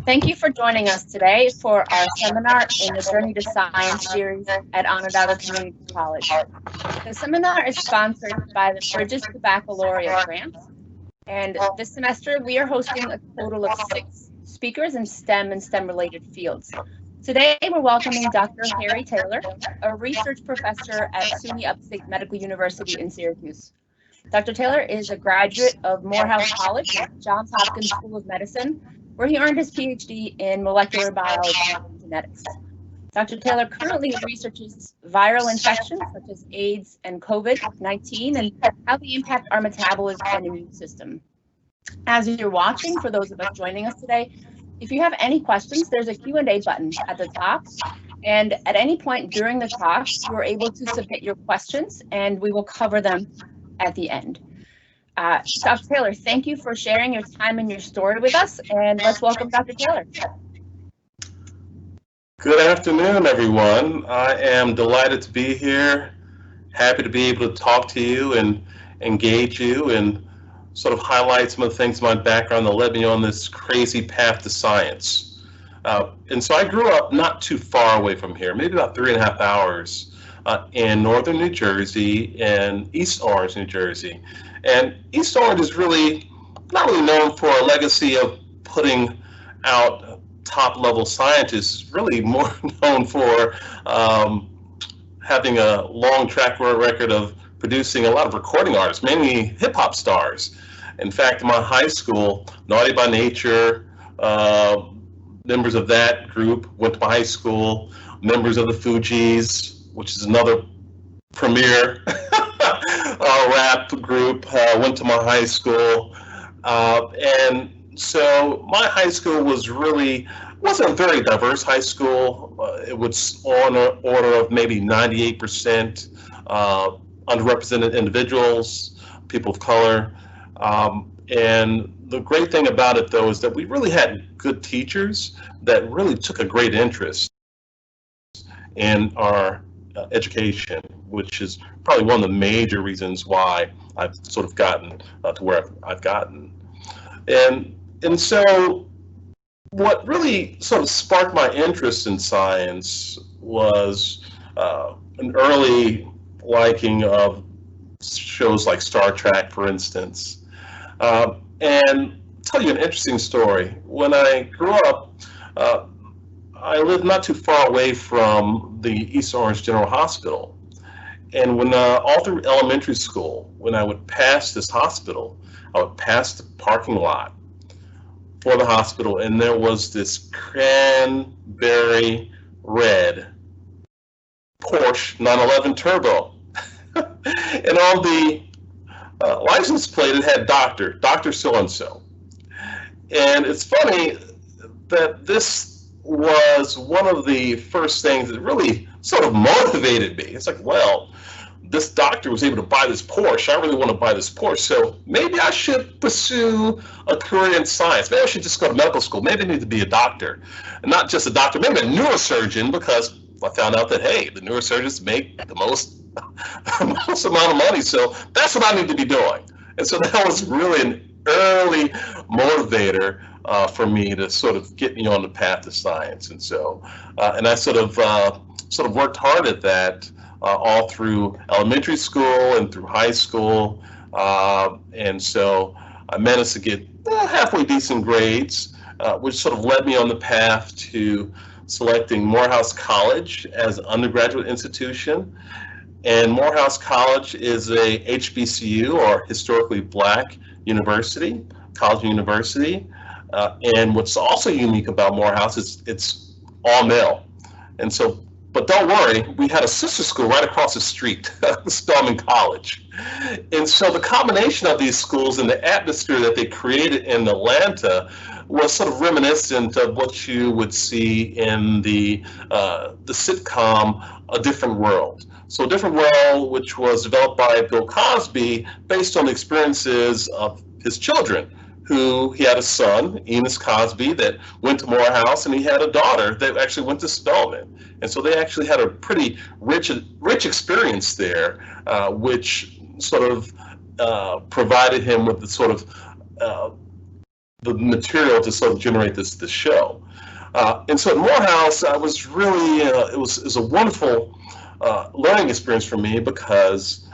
Thank you for joining us today for our seminar in the Journey to Science series at Onondaga Community College. The seminar is sponsored by the Bridges to Baccalaureate grant, and this semester we are hosting a total of 6 speakers in STEM and STEM-related fields. Today we're welcoming Dr. Harry Taylor, a research professor at SUNY Upstate Medical University in Syracuse. Dr. Taylor is a graduate of Morehouse College, Johns Hopkins School of Medicine, where he earned his PhD in molecular biology and genetics. Dr. Taylor currently researches viral infections such as AIDS and COVID-19 and how they impact our metabolism and immune system. As you're watching, for those of us joining us today, if you have any questions, there's a Q&A button at the top. And at any point during the talk, you're able to submit your questions and we will cover them at the end. Dr. Taylor, thank you for sharing your time and your story with us, and let's welcome Dr. Taylor. Good afternoon, everyone. I am delighted to be here, happy to be able to talk to you and engage you and sort of highlight some of the things in my background that led me on this crazy path to science. And so I grew up not too far away from here, maybe about 3.5 hours in northern New Jersey and East Orange, New Jersey. And East Orange is really not really known for a legacy of putting out top-level scientists. It's really more known for having a long track record of producing a lot of recording artists, mainly hip-hop stars. In fact, in my high school, Naughty by Nature, members of that group went to my high school, members of the Fugees, which is another premier rap group, went to my high school, and so my high school wasn't a very diverse high school. It was on an order of maybe 98% underrepresented individuals, people of color, and the great thing about it though is that we really had good teachers that really took a great interest in our education, which is probably one of the major reasons why I've sort of gotten to where I've gotten. And so what really sort of sparked my interest in science was an early liking of shows like Star Trek, for instance. And I'll tell you an interesting story. When I grew up, I lived not too far away from the East Orange General Hospital. And when all through elementary school, when I would pass this hospital, I would pass the parking lot for the hospital, and there was this cranberry red Porsche 911 Turbo. And on the license plate, it had Dr. So-and-so. And it's funny that this was one of the first things that really sort of motivated me. It's like, well, this doctor was able to buy this Porsche. I really want to buy this Porsche. So maybe I should pursue a career in science. Maybe I should just go to medical school. Maybe I need to be a doctor. And not just a doctor, maybe a neurosurgeon, because I found out that, hey, the neurosurgeons make the most amount of money. So that's what I need to be doing. And so that was really an early motivator for me to sort of get me on the path to science. And so, and I sort of worked hard at that all through elementary school and through high school. And so I managed to get halfway decent grades, which sort of led me on the path to selecting Morehouse College as an undergraduate institution. And Morehouse College is a HBCU, or historically black university, college university. And what's also unique about Morehouse is it's all male. And so, but don't worry, we had a sister school right across the street, Spelman College. And so the combination of these schools and the atmosphere that they created in Atlanta was sort of reminiscent of what you would see in the sitcom A Different World. So A Different World, which was developed by Bill Cosby based on the experiences of his children, who he had a son, Enos Cosby, that went to Morehouse, and he had a daughter that actually went to Spelman. And so they actually had a pretty rich experience there, which sort of provided him with the sort of the material to sort of generate this show. And so at Morehouse, I was really, it was a wonderful learning experience for me because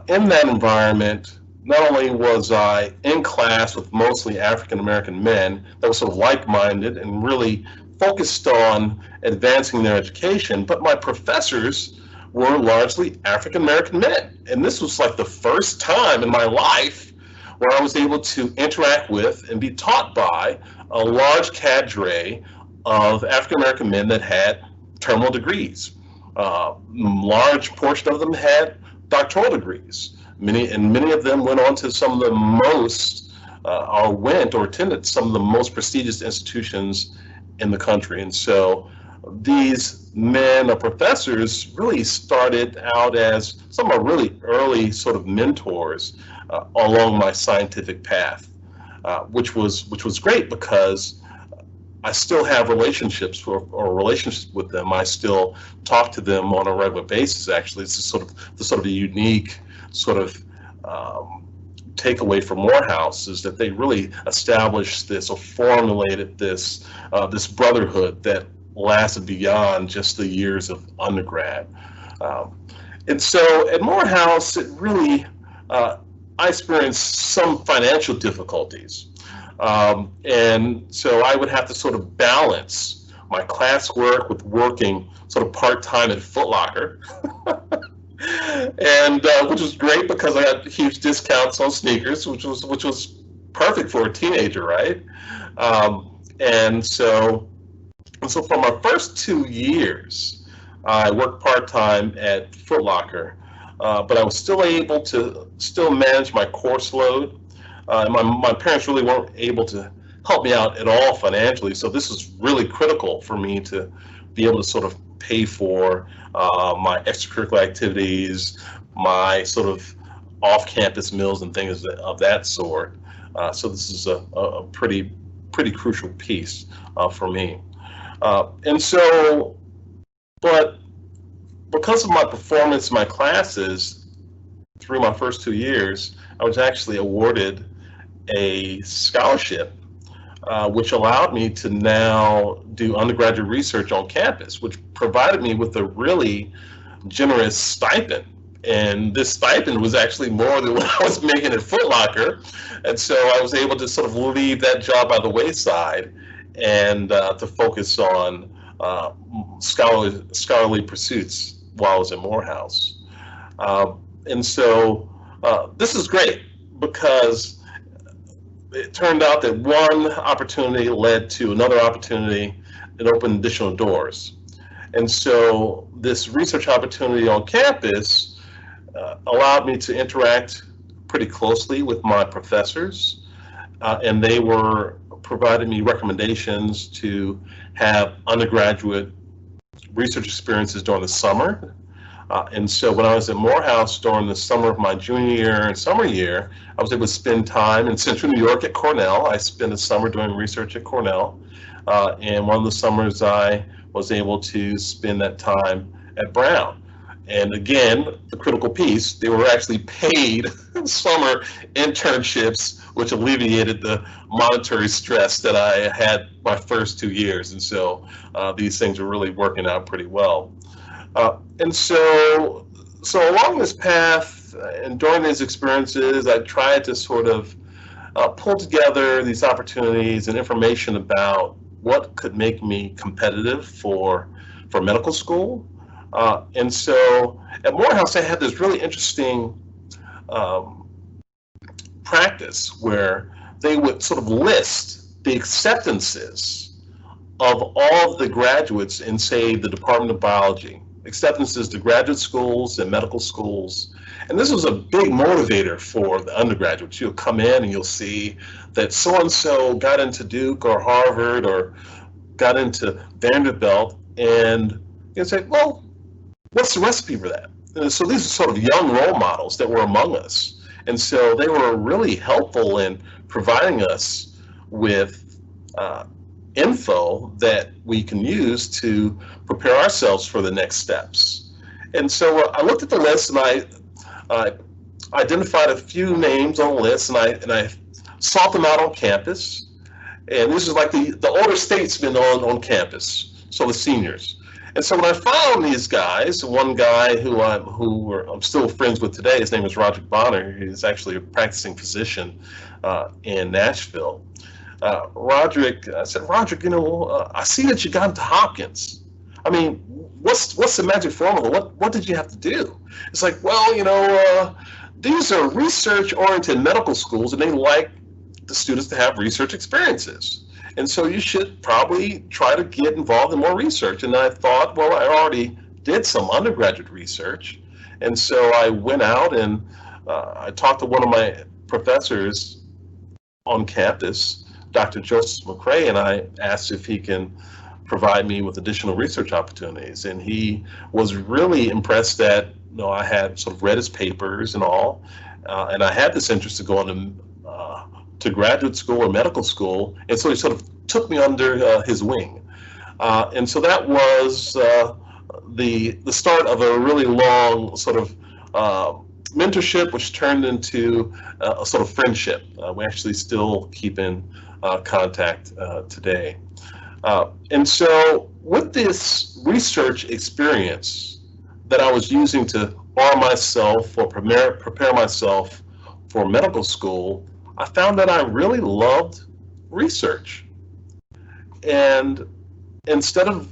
in that environment, not only was I in class with mostly African American men that were sort of like-minded and really focused on advancing their education, but my professors were largely African American men. And this was like the first time in my life where I was able to interact with and be taught by a large cadre of African American men that had terminal degrees. Large portion of them had doctoral degrees. Many of them went on to some of the most, or went or attended some of the most prestigious institutions in the country. And so these men or professors really started out as some of my really early sort of mentors along my scientific path, which was great because I still have relationships or relationships with them. I still talk to them on a regular basis. Actually, it's the sort of a unique sort of takeaway from Morehouse is that they really established this or formulated this this brotherhood that lasted beyond just the years of undergrad. And so at Morehouse, it really I experienced some financial difficulties. And so I would have to sort of balance my classwork with working sort of part-time at Foot Locker. And which was great because I got huge discounts on sneakers, which was perfect for a teenager, right? And so for my first 2 years, I worked part-time at Foot Locker, but I was still able to manage my course load. My parents really weren't able to help me out at all financially, so this was really critical for me to be able to sort of pay for my extracurricular activities, my sort of off-campus meals and things of that sort. So this is a pretty crucial piece for me. And so, but because of my performance in my classes through my first 2 years, I was actually awarded a scholarship, which allowed me to now do undergraduate research on campus, which provided me with a really generous stipend. And this stipend was actually more than what I was making at Foot Locker. And so I was able to sort of leave that job by the wayside and to focus on scholarly pursuits while I was at Morehouse. And so this is great because it turned out that one opportunity led to another opportunity that opened additional doors. And so this research opportunity on campus allowed me to interact pretty closely with my professors, and they were providing me recommendations to have undergraduate research experiences during the summer. And so when I was at Morehouse during the summer of my junior year and summer year, I was able to spend time in central New York at Cornell. I spent a summer doing research at Cornell. And one of the summers I was able to spend that time at Brown. And again, the critical piece, they were actually paid summer internships, which alleviated the monetary stress that I had my first 2 years. And so these things are really working out pretty well. And so along this path and during these experiences, I tried to sort of pull together these opportunities and information about what could make me competitive for medical school. And so at Morehouse, I had this really interesting practice where they would sort of list the acceptances of all of the graduates in, say, the Department of Biology, acceptances to graduate schools and medical schools. And this was a big motivator for the undergraduates. You'll come in and you'll see that so-and-so got into Duke or Harvard or got into Vanderbilt, and you say, well, what's the recipe for that? And so these are sort of young role models that were among us. And so they were really helpful in providing us with info that we can use to prepare ourselves for the next steps. And so I looked at the list and I identified a few names on the list, and I sought them out on campus. And this is like the older statesmen on campus, so the seniors. And so when I found these guys, one guy who I'm still friends with today, his name is Roger Bonner. He's actually a practicing physician in Nashville. Roderick, I said, Roderick, I see that you got into Hopkins. I mean, what's the magic formula? What did you have to do? It's like, well, these are research-oriented medical schools, and they like the students to have research experiences. And so you should probably try to get involved in more research. And I thought, well, I already did some undergraduate research. And so I went out and I talked to one of my professors on campus, Dr. Joseph McCrae, and I asked if he can provide me with additional research opportunities. And he was really impressed that I had sort of read his papers and all, and I had this interest to go on to graduate school or medical school, and so he sort of took me under his wing. And so that was the start of a really long sort of mentorship, which turned into a sort of friendship. We actually still keep in contact today. And so with this research experience that I was using to arm myself or prepare myself for medical school, I found that I really loved research. And instead of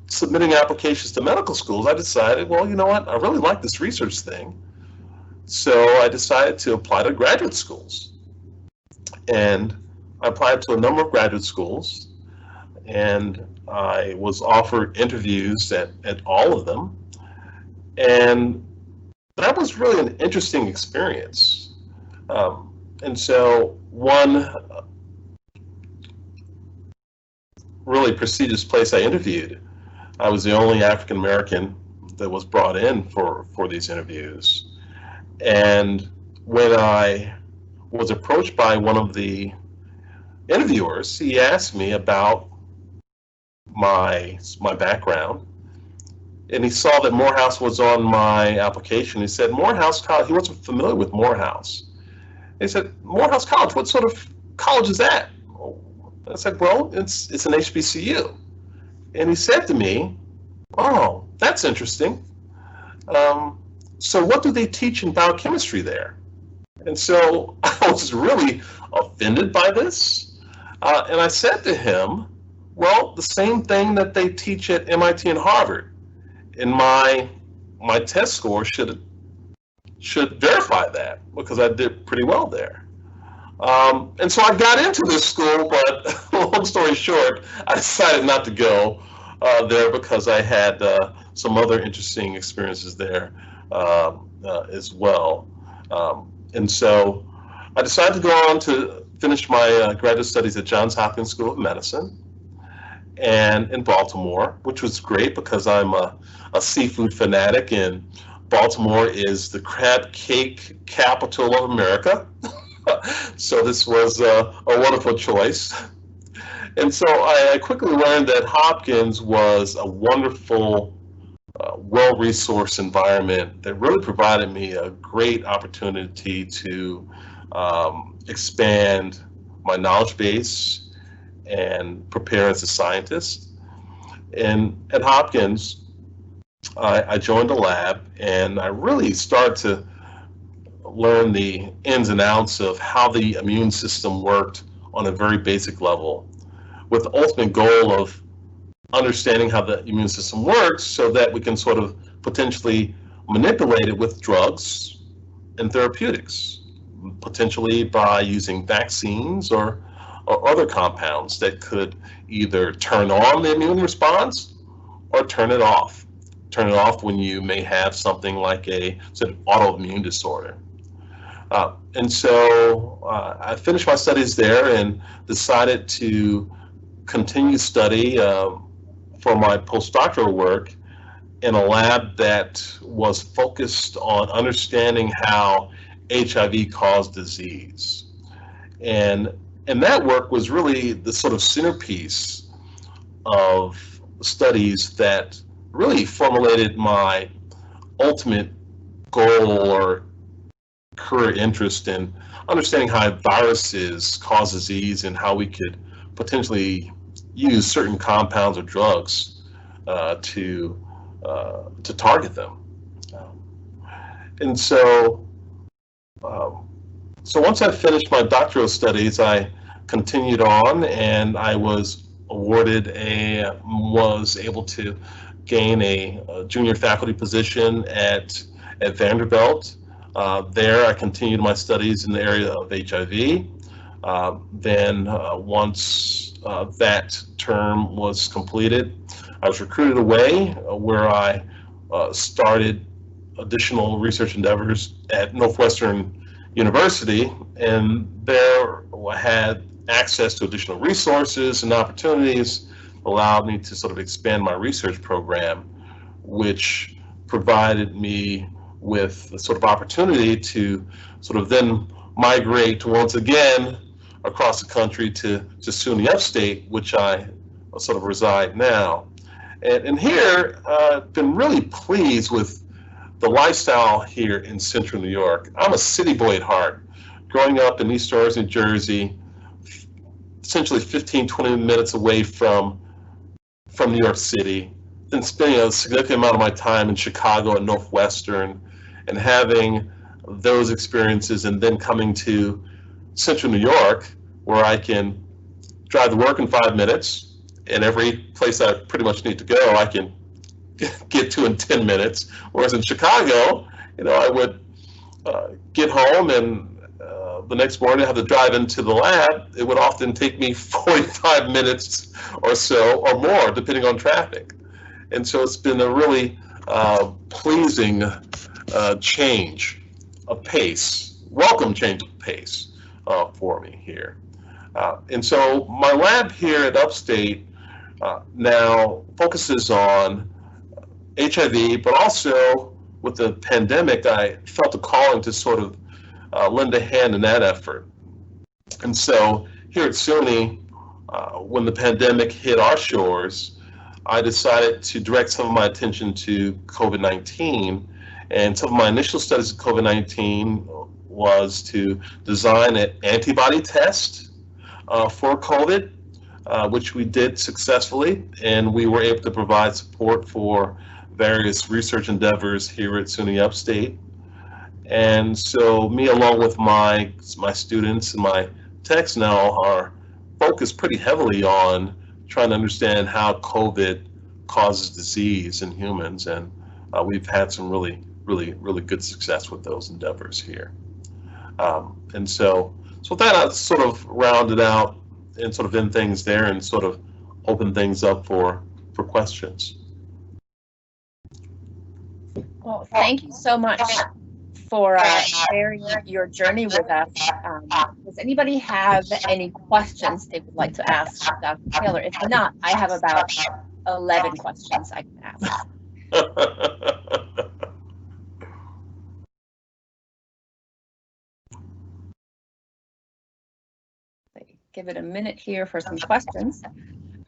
submitting applications to medical schools, I decided, well, you know what, I really like this research thing. So I decided to apply to graduate schools. And I applied to a number of graduate schools, and I was offered interviews at all of them. And that was really an interesting experience. And so one really prestigious place I interviewed, I was the only African American that was brought in for these interviews. And when I was approached by one of the interviewers, he asked me about my background. And he saw that Morehouse was on my application. He said, Morehouse College, he wasn't familiar with Morehouse. He said, Morehouse College, what sort of college is that? I said, well, it's an HBCU. And he said to me, oh, that's interesting. So what do they teach in biochemistry there? And so I was really offended by this. And I said to him, well, the same thing that they teach at MIT and Harvard. And my test score should verify that, because I did pretty well there. And so I got into this school, but long story short, I decided not to go there because I had some other interesting experiences there as well. And so I decided to go on to finish my graduate studies at Johns Hopkins School of Medicine and in Baltimore, which was great because I'm a seafood fanatic, and Baltimore is the crab cake capital of America. So this was a wonderful choice. And so I quickly learned that Hopkins was a wonderful, well-resourced environment that really provided me a great opportunity to expand my knowledge base and prepare as a scientist. And at Hopkins, I joined a lab, and I really started to learn the ins and outs of how the immune system worked on a very basic level, with the ultimate goal of understanding how the immune system works so that we can sort of potentially manipulate it with drugs and therapeutics, potentially by using vaccines or other compounds that could either turn on the immune response or turn it off. Turn it off when you may have something like a sort of autoimmune disorder. And so I finished my studies there and decided to continue study for my postdoctoral work in a lab that was focused on understanding how HIV caused disease. And that work was really the sort of centerpiece of studies that really formulated my ultimate goal or career interest in understanding how viruses cause disease and how we could potentially use certain compounds or drugs to target them. And so, so once I finished my doctoral studies, I continued on, and I was able to gain a junior faculty position at Vanderbilt. There, I continued my studies in the area of HIV. Then, once that term was completed, I was recruited away, where I started additional research endeavors at Northwestern University, and there I had access to additional resources and opportunities allowed me to sort of expand my research program, which provided me with the sort of opportunity to sort of then migrate once again across the country to SUNY Upstate, which I sort of reside now. And here, I've been really pleased with the lifestyle here in Central New York. I'm a city boy at heart. Growing up in East Orange, New Jersey, essentially 15, 20 minutes away from New York City, then spending a significant amount of my time in Chicago and Northwestern, and having those experiences, and then coming to Central New York, where I can drive to work in 5 minutes, and every place I pretty much need to go, I can get to in 10 minutes. Whereas in Chicago, I would get home, and the next morning I have to drive into the lab. It would often take me 45 minutes or so, or more, depending on traffic. And so it's been a really pleasing change of pace, welcome change of pace for me here. And so my lab here at Upstate now focuses on HIV, but also with the pandemic, I felt a calling to sort of lend a hand in that effort. And so here at SUNY, when the pandemic hit our shores, I decided to direct some of my attention to COVID-19. And some of my initial studies of COVID-19 was to design an antibody test for COVID, which we did successfully, and we were able to provide support for various research endeavors here at SUNY Upstate. And so me, along with my students and my techs now, are focused pretty heavily on trying to understand how COVID causes disease in humans, and we've had some really good success with those endeavors here. And so with that, I sort of rounded out and sort of end things there and sort of open things up for questions. Well, thank you so much for sharing your journey with us. Does anybody have any questions they would like to ask Dr. Taylor? If not, I have about 11 questions I can ask. Give it a minute here for some questions.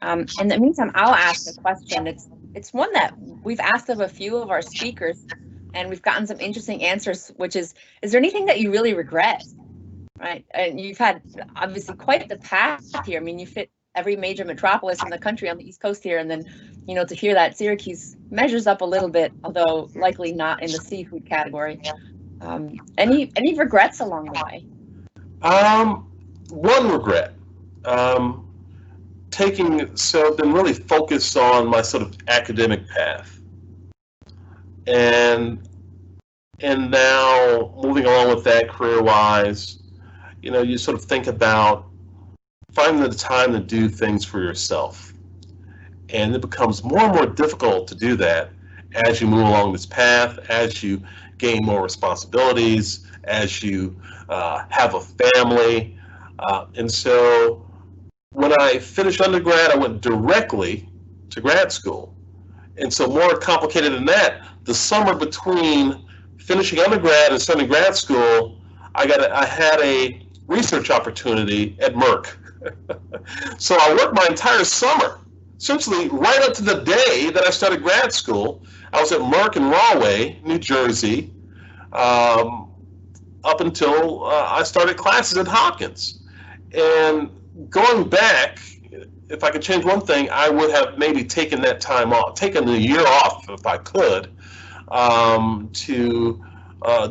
In the meantime, I'll ask a question. It's one that we've asked of a few of our speakers, and we've gotten some interesting answers, which is there anything that you really regret? Right, and you've had obviously quite the path here. I mean, you fit every major metropolis in the country on the East Coast here, and then, to hear that Syracuse measures up a little bit, although likely not in the seafood category. Any regrets along the way? One regret. Been really focused on my sort of academic path, and now moving along with that career-wise, you sort of think about finding the time to do things for yourself, and it becomes more and more difficult to do that as you move along this path, as you gain more responsibilities, as you have a family, and so when I finished undergrad, I went directly to grad school. And so more complicated than that, the summer between finishing undergrad and starting grad school, I had a research opportunity at Merck. So I worked my entire summer, essentially right up to the day that I started grad school. I was at Merck in Rahway, New Jersey, up until I started classes at Hopkins. And going back, if I could change one thing, I would have maybe taken that time off, taken a year off if I could, to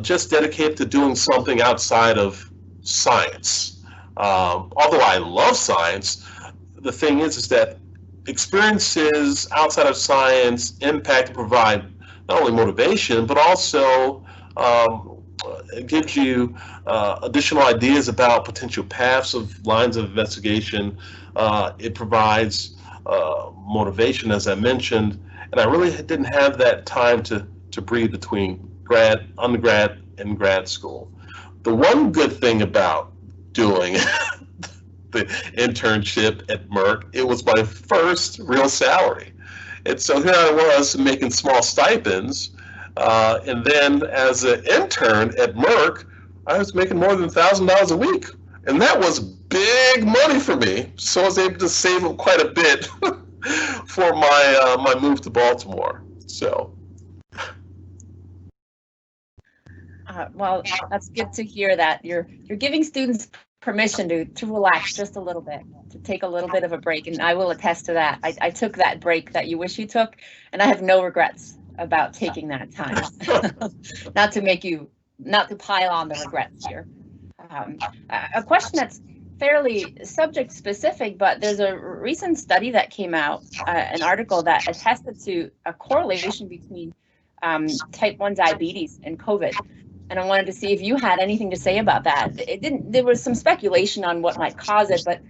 just dedicate to doing something outside of science. Although I love science, the thing is that experiences outside of science impact and provide not only motivation, but also it gives you additional ideas about potential paths of lines of investigation. It provides motivation, as I mentioned, and I really didn't have that time to breathe between undergrad, and grad school. The one good thing about doing the internship at Merck, it was my first real salary. And so here I was making small stipends, and then as an intern at Merck, I was making more than $1,000 a week. And that was big money for me. So I was able to save up quite a bit for my move to Baltimore. So. Well, that's good to hear that you're giving students permission to relax just a little bit, to take a little bit of a break, and I will attest to that. I took that break that you wish you took, and I have no regrets about taking that time. not to pile on the regrets here. A question that's fairly subject specific, but there's a recent study that came out, an article that attested to a correlation between type 1 diabetes and COVID. And I wanted to see if you had anything to say about that. There was some speculation on what might cause it, but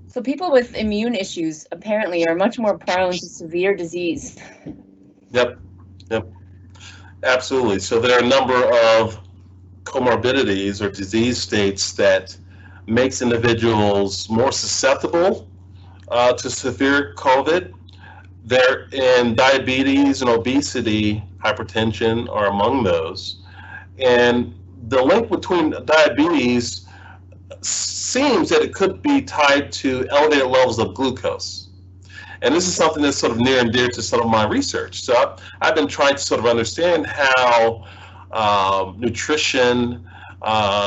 so people with immune issues apparently are much more prone to severe disease. Yep, absolutely. So there are a number of comorbidities or disease states that makes individuals more susceptible to severe COVID. And diabetes and obesity, hypertension are among those. And the link between diabetes seems that it could be tied to elevated levels of glucose. And this is something that's sort of near and dear to some of my research. So I've been trying to sort of understand how nutrition,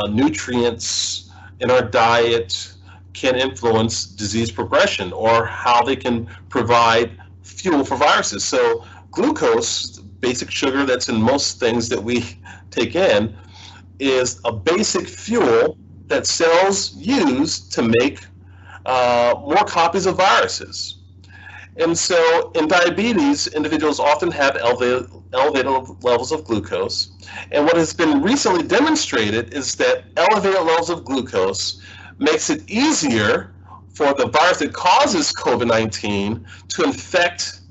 nutrients in our diet can influence disease progression, or how they can provide fuel for viruses. So glucose, basic sugar that's in most things that we take in, is a basic fuel that cells use to make more copies of viruses. And so in diabetes, individuals often have elevated levels of glucose. And what has been recently demonstrated is that elevated levels of glucose makes it easier for the virus that causes COVID-19 to infect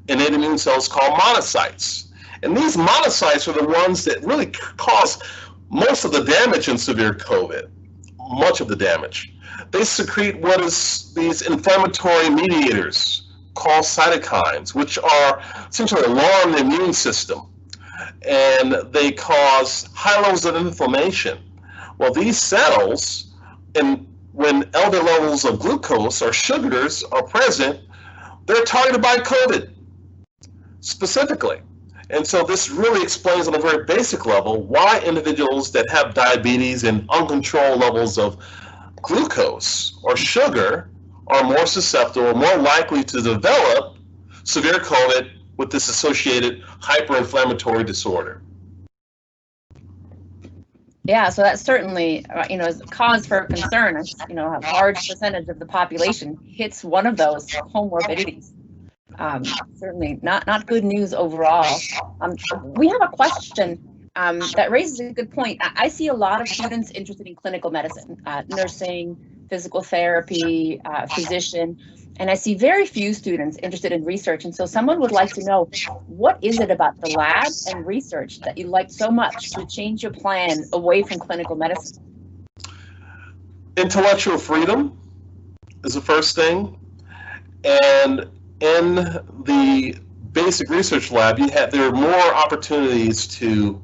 innate immune cells called monocytes. And these monocytes are the ones that really cause most of the damage in severe COVID, much of the damage. They secrete what is these inflammatory mediators called cytokines, which are essentially alarm the immune system, and they cause high levels of inflammation. Well, these cells, and when elevated levels of glucose or sugars are present, they're targeted by COVID specifically. And so this really explains on a very basic level why individuals that have diabetes and uncontrolled levels of glucose or sugar are more susceptible, more likely to develop severe COVID with this associated hyperinflammatory disorder. Yeah, so that's certainly, is a cause for concern. A large percentage of the population hits one of those comorbidities. Certainly not good news overall. We have a question that raises a good point. I see a lot of students interested in clinical medicine, nursing, physical therapy, physician, and I see very few students interested in research. And so someone would like to know, what is it about the lab and research that you like so much to change your plan away from clinical medicine? Intellectual freedom is the first thing. And in the basic research lab, there are more opportunities to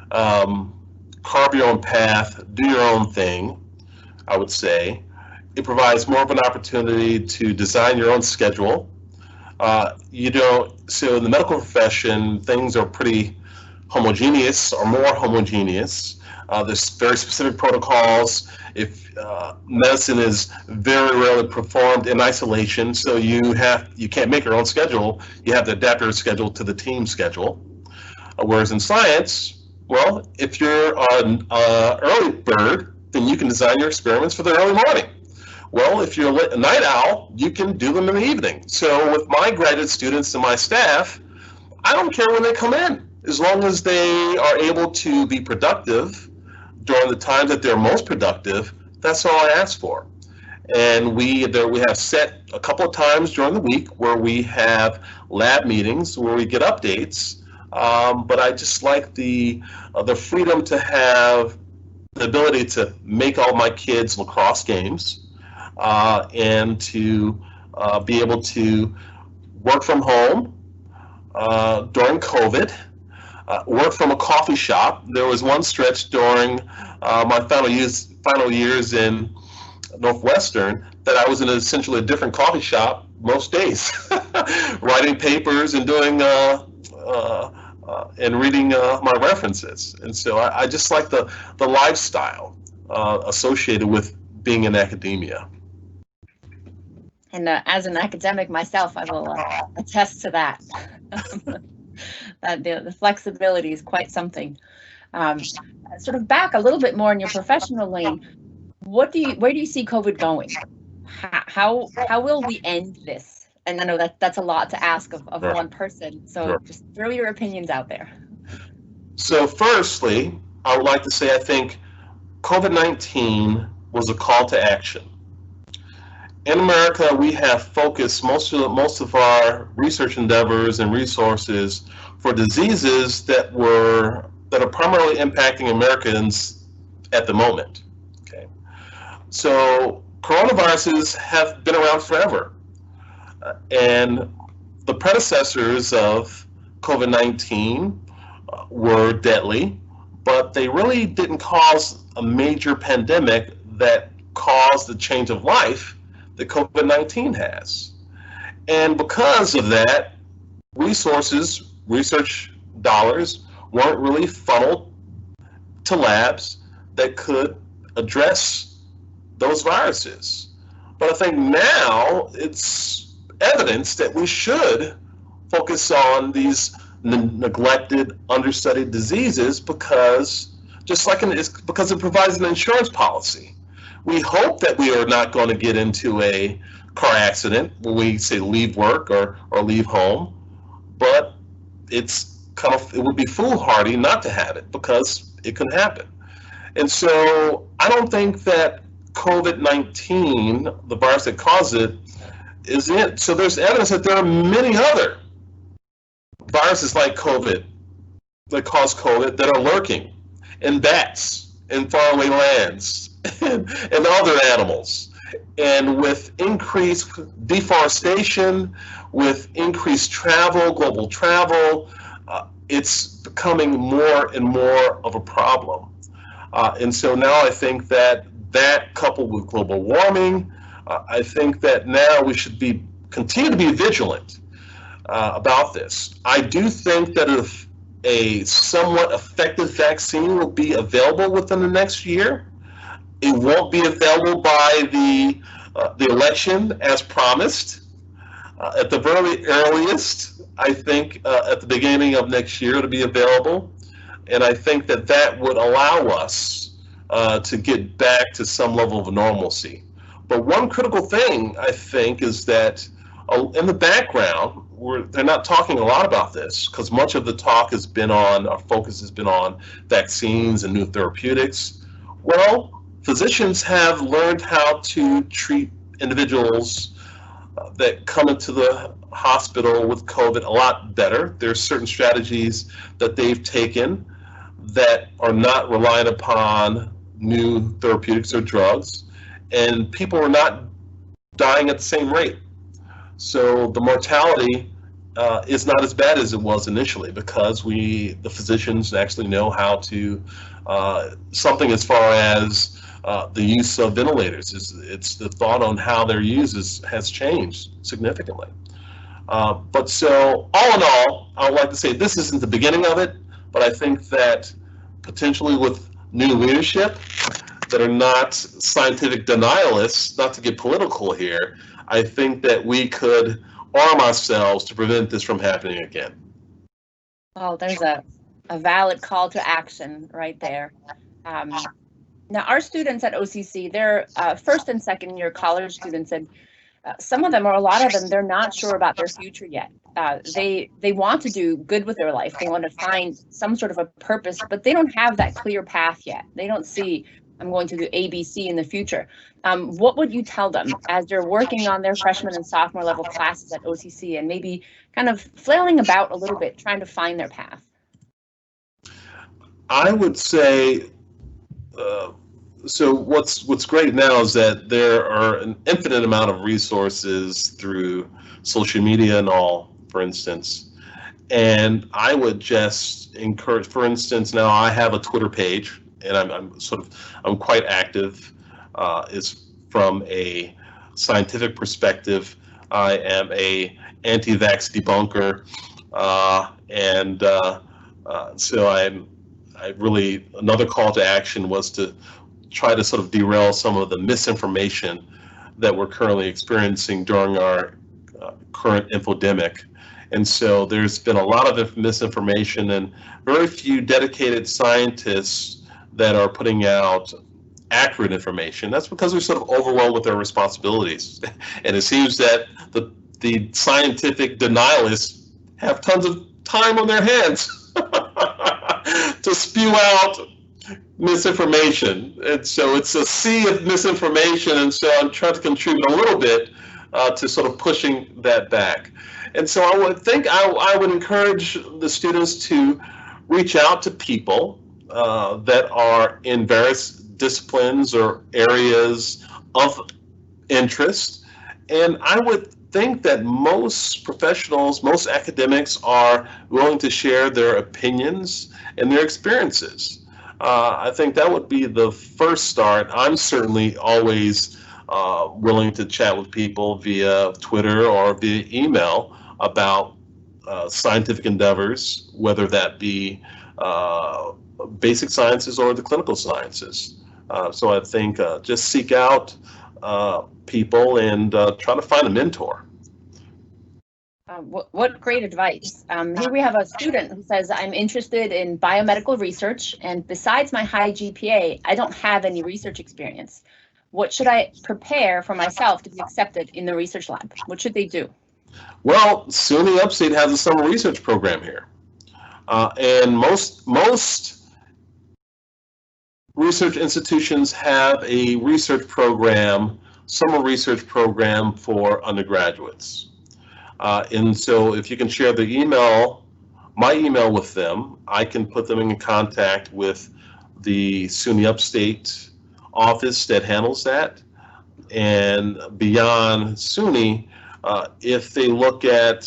carve your own path, do your own thing, I would say. It provides more of an opportunity to design your own schedule. So in the medical profession, things are pretty homogeneous or more homogeneous. There's very specific protocols. If medicine is very rarely performed in isolation, so you can't make your own schedule. You have to adapt your schedule to the team schedule. Whereas in science, well, if you're an early bird, then you can design your experiments for the early morning. Well, if you're a night owl, you can do them in the evening. So with my graduate students and my staff, I don't care when they come in, as long as they are able to be productive during the times that they're most productive. That's all I ask for. And we have set a couple of times during the week where we have lab meetings where we get updates. But I just like the freedom to have the ability to make all my kids lacrosse games, and to be able to work from home during COVID, work from a coffee shop. There was one stretch during my final years in Northwestern that I was in essentially a different coffee shop most days, writing papers and doing and reading my references. And so I just like the lifestyle associated with being in academia. And as an academic myself, I will attest to that. That the flexibility is quite something. Sort of back a little bit more in your professional lane, where do you see COVID going? How will we end this? And I know that's a lot to ask of Sure. one person, so Sure. just throw your opinions out there. So firstly, I would like to say I think COVID-19 was a call to action. In America, we have focused most of our research endeavors and resources for diseases that are primarily impacting Americans at the moment. Okay, so coronaviruses have been around forever, and the predecessors of COVID-19 were deadly, but they really didn't cause a major pandemic that caused the change of life that COVID-19 has. And because of that, research dollars weren't really funneled to labs that could address those viruses. But I think now it's evidence that we should focus on these neglected, understudied diseases because because it provides an insurance policy. We hope that we are not going to get into a car accident when we say leave work or leave home, but it would be foolhardy not to have it because it can happen. And so I don't think that COVID-19, the virus that caused it, is it. So there's evidence that there are many other viruses like COVID that cause COVID that are lurking in bats, in faraway lands, and other animals. And with increased deforestation, with increased travel, global travel, it's becoming more and more of a problem. And so now I think that coupled with global warming, I think that now we should continue to be vigilant about this. I do think that if a somewhat effective vaccine will be available within the next year, it won't be available by the election as promised. At the very earliest, I think at the beginning of next year to be available. And I think that would allow us to get back to some level of normalcy. But one critical thing, I think, is that in the background, they're not talking a lot about this because much of the talk has been our focus has been on vaccines and new therapeutics. Well, physicians have learned how to treat individuals that come into the hospital with COVID a lot better. There's certain strategies that they've taken that are not reliant upon new therapeutics or drugs, and people are not dying at the same rate. So the mortality is not as bad as it was initially because the physicians actually know how to, something as far as the use of ventilators. It's the thought on how they're used has changed significantly. But so all in all, I would like to say this isn't the beginning of it, but I think that potentially with new leadership that are not scientific denialists, not to get political here, I think that we could arm ourselves to prevent this from happening again. Well, there's a valid call to action right there. Now, our students at OCC, they're first and second year college students, and some of them, or a lot of them, they're not sure about their future yet. They want to do good with their life. They want to find some sort of a purpose, but they don't have that clear path yet. They don't see, I'm going to do ABC in the future. What would you tell them as they're working on their freshman and sophomore level classes at OCC and maybe kind of flailing about a little bit, trying to find their path? I would say, so what's great now is that there are an infinite amount of resources through social media and all, for instance. And I would just encourage, for instance, now I have a Twitter page, and I'm quite active. Is from a scientific perspective, I am a anti-vax debunker, so I really, another call to action was to try to sort of derail some of the misinformation that we're currently experiencing during our current infodemic. And so there's been a lot of misinformation and very few dedicated scientists that are putting out accurate information. That's because we're sort of overwhelmed with our responsibilities. And it seems that the scientific denialists have tons of time on their hands to spew out misinformation. And so it's a sea of misinformation. And so I'm trying to contribute a little bit to sort of pushing that back. And so I would encourage the students to reach out to people that are in various disciplines or areas of interest. And I would think that most professionals, most academics are willing to share their opinions and their experiences. I think that would be the first start. I'm certainly always willing to chat with people via Twitter or via email about scientific endeavors, whether that be basic sciences or the clinical sciences. So I think just seek out people and try to find a mentor. What great advice. Here we have a student who says, I'm interested in biomedical research, and besides my high GPA, I don't have any research experience. What should I prepare for myself to be accepted in the research lab? What should they do? Well, SUNY Upstate has a summer research program here. And most research institutions have a research program, summer research program for undergraduates. And so if you can share my email with them, I can put them in contact with the SUNY Upstate office that handles that. And beyond SUNY, if they look at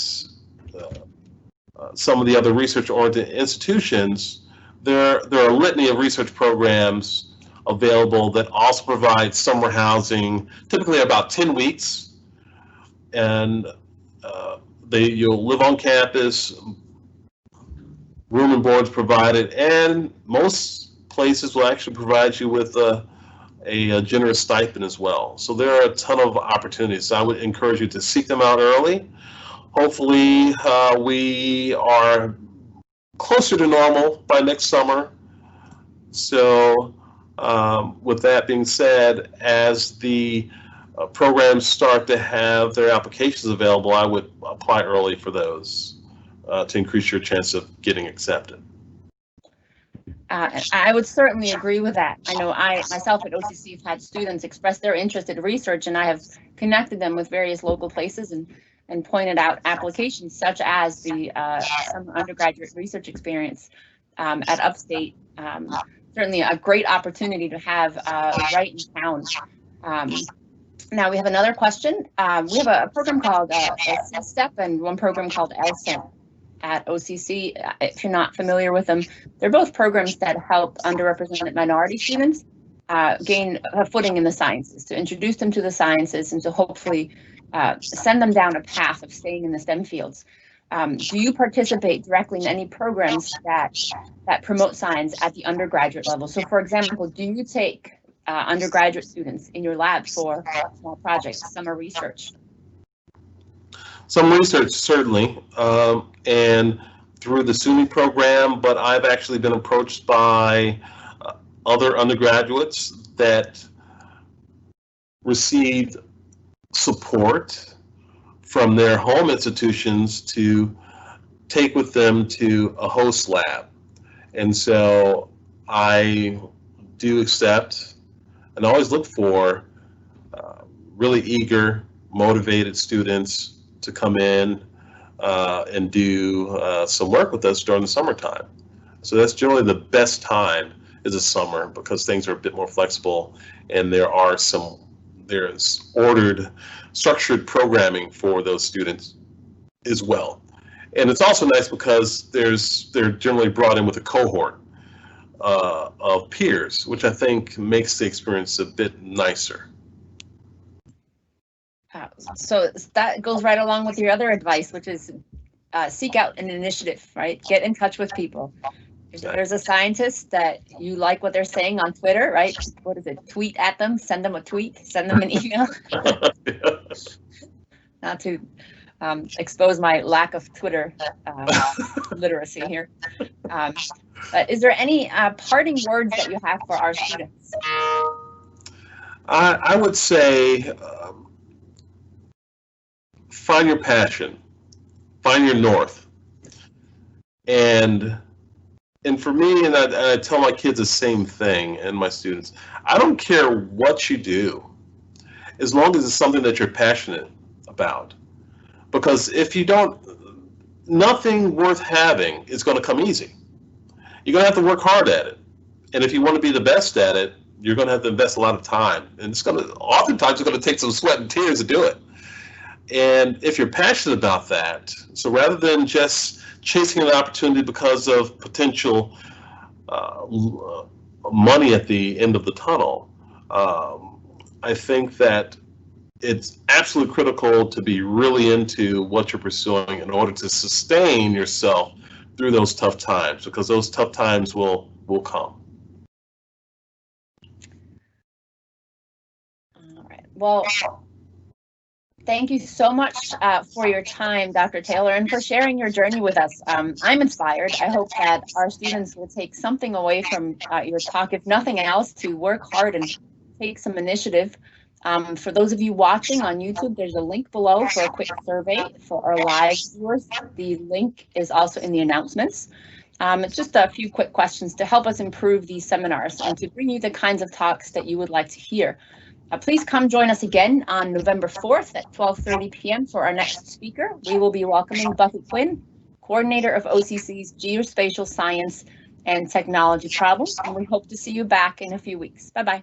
some of the other research-oriented institutions, there are a litany of research programs available that also provide summer housing, typically about 10 weeks. And you'll live on campus, room and board's provided, and most places will actually provide you with a generous stipend as well. So there are a ton of opportunities. So I would encourage you to seek them out early. Hopefully we are closer to normal by next summer. So with that being said, as the programs start to have their applications available, I would apply early for those to increase your chance of getting accepted. I would certainly agree with that. I know I myself at OCC have had students express their interest in research, and I have connected them with various local places and pointed out applications such as the some undergraduate research experience at Upstate. Certainly a great opportunity to have right in town. Now we have another question. We have a program called C-STEP and one program called LSIM at OCC. If you're not familiar with them, they're both programs that help underrepresented minority students gain a footing in the sciences, to introduce them to the sciences and to hopefully send them down a path of staying in the STEM fields. Do you participate directly in any programs that promote science at the undergraduate level? So for example, do you take undergraduate students in your lab for small projects, summer research? Some research, certainly, and through the SUNY program, but I've actually been approached by other undergraduates that received support from their home institutions to take with them to a host lab. And so I do accept and always look for really eager, motivated students to come in and do some work with us during the summertime. So that's generally the best time is the summer because things are a bit more flexible and there's ordered, structured programming for those students as well. And it's also nice because they're generally brought in with a cohort of peers, which I think makes the experience a bit nicer. So that goes right along with your other advice, which is seek out an initiative, right? Get in touch with people. If there's a scientist that you like what they're saying on Twitter, right? What is it? Tweet at them, send them a tweet, send them an email. Not to expose my lack of Twitter literacy here. But is there any parting words that you have for our students? I would say find your passion, find your north. And for me, and I tell my kids the same thing and my students, I don't care what you do, as long as it's something that you're passionate about. Because if you don't, nothing worth having is going to come easy. You're going to have to work hard at it. And if you want to be the best at it, you're going to have to invest a lot of time. And oftentimes it's going to take some sweat and tears to do it. And if you're passionate about that, so rather than just chasing an opportunity because of potential money at the end of the tunnel, I think that it's absolutely critical to be really into what you're pursuing in order to sustain yourself through those tough times, because those tough times will come. All right. Well, thank you so much for your time, Dr. Taylor, and for sharing your journey with us. I'm inspired. I hope that our students will take something away from your talk, if nothing else, to work hard and take some initiative. For those of you watching on YouTube, there's a link below for a quick survey for our live viewers. The link is also in the announcements. It's just a few quick questions to help us improve these seminars and to bring you the kinds of talks that you would like to hear. Please come join us again on November 4th at 12:30 p.m. for our next speaker. We will be welcoming Buffy Quinn, coordinator of OCC's Geospatial Science and Technology Problems, and we hope to see you back in a few weeks. Bye-bye.